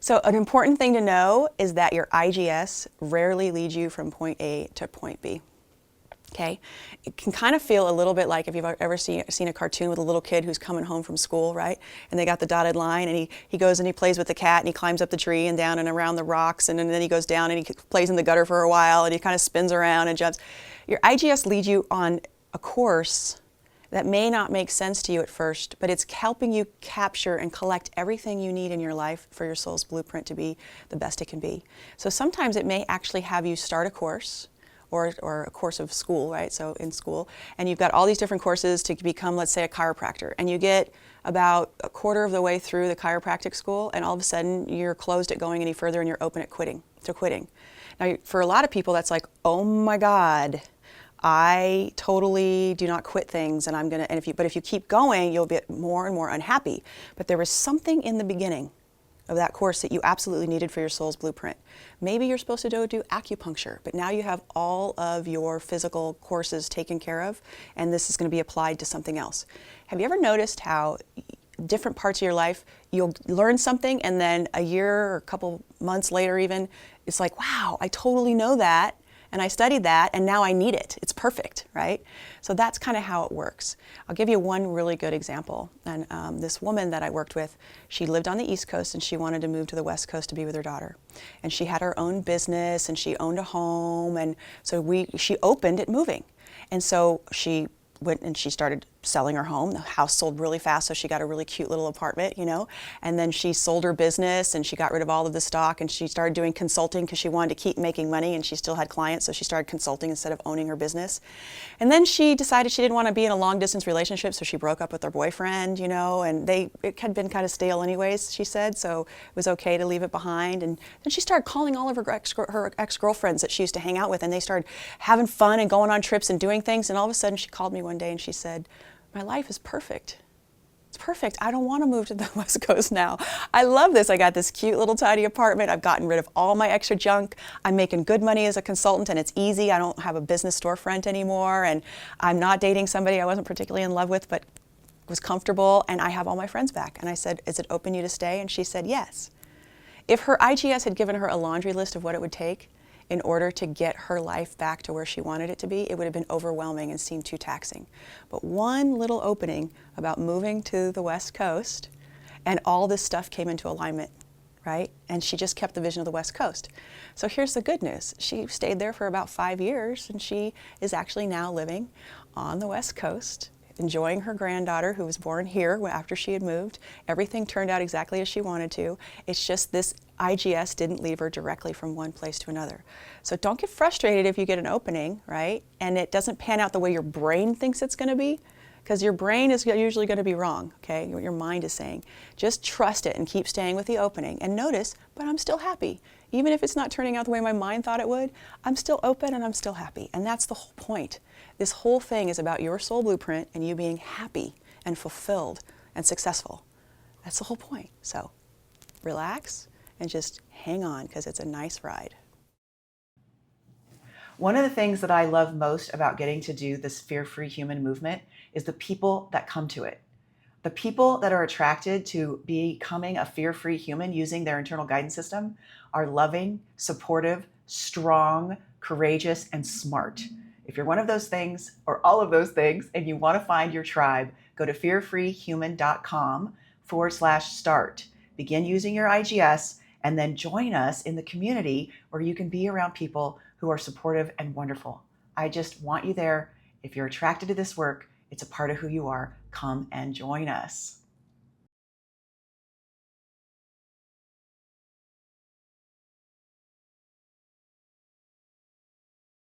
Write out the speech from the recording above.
So an important thing to know is that your IGS rarely leads you from point A to point B. Okay, it can kind of feel a little bit like if you've ever seen a cartoon with a little kid who's coming home from school, right? And they got the dotted line, and he goes and he plays with the cat, and he climbs up the tree and down and around the rocks, and then he goes down and he plays in the gutter for a while, and he kind of spins around and jumps. Your IGS leads you on a course that may not make sense to you at first, but it's helping you capture and collect everything you need in your life for your soul's blueprint to be the best it can be. So sometimes it may actually have you start a course, or a course of school, right? So in school, and you've got all these different courses to become, let's say, a chiropractor, and you get about a quarter of the way through the chiropractic school, and all of a sudden you're closed at going any further, and you're open at quitting. Now, for a lot of people, that's like, oh my God, I totally do not quit things, and if you keep going, you'll get more and more unhappy. But there was something in the beginning of that course that you absolutely needed for your soul's blueprint. Maybe you're supposed to do acupuncture, but now you have all of your physical courses taken care of, and this is going to be applied to something else. Have you ever noticed how different parts of your life, you'll learn something, and then a year or a couple months later even, it's like, wow, I totally know that, and I studied that, and now I need it. It's perfect, right? So that's kind of how it works. I'll give you one really good example. And this woman that I worked with, she lived on the East Coast, and she wanted to move to the West Coast to be with her daughter. And she had her own business, and she owned a home, and so she opened at moving. And so she went and she started selling her home. The house sold really fast, so she got a really cute little apartment, and then she sold her business, and she got rid of all of the stock, and she started doing consulting because she wanted to keep making money, and she still had clients, so she started consulting instead of owning her business. And then she decided she didn't want to be in a long distance relationship, so she broke up with her boyfriend, and it had been kind of stale anyways, she said, so it was okay to leave it behind. And then she started calling all of her ex-girlfriends that she used to hang out with, and they started having fun and going on trips and doing things, and all of a sudden she called me one day and she said, my life is perfect. It's perfect. I don't want to move to the West Coast now. I love this. I got this cute little tiny apartment. I've gotten rid of all my extra junk. I'm making good money as a consultant, and it's easy. I don't have a business storefront anymore, and I'm not dating somebody I wasn't particularly in love with, but was comfortable, and I have all my friends back. And I said, is it open you to stay? And she said, yes. If her IGS had given her a laundry list of what it would take in order to get her life back to where she wanted it to be, it would have been overwhelming and seemed too taxing. But one little opening about moving to the West Coast, and all this stuff came into alignment, right? And she just kept the vision of the West Coast. So here's the good news. She stayed there for about 5 years, and she is actually now living on the West Coast, enjoying her granddaughter who was born here after she had moved. Everything turned out exactly as she wanted to. It's just this IGS didn't leave her directly from one place to another. So don't get frustrated if you get an opening, right? And it doesn't pan out the way your brain thinks it's going to be, because your brain is usually going to be wrong, okay? What your mind is saying. Just trust it and keep staying with the opening. And notice, but I'm still happy. Even if it's not turning out the way my mind thought it would, I'm still open and I'm still happy. And that's the whole point. This whole thing is about your soul blueprint and you being happy and fulfilled and successful. That's the whole point. So relax and just hang on, because it's a nice ride. One of the things that I love most about getting to do this fear-free human movement is the people that come to it. The people that are attracted to becoming a fear-free human using their internal guidance system are loving, supportive, strong, courageous, and smart. If you're one of those things or all of those things and you want to find your tribe, go to fearfreehuman.com/start. Begin using your IGS and then join us in the community where you can be around people who are supportive and wonderful. I just want you there. If you're attracted to this work, it's a part of who you are. Come and join us.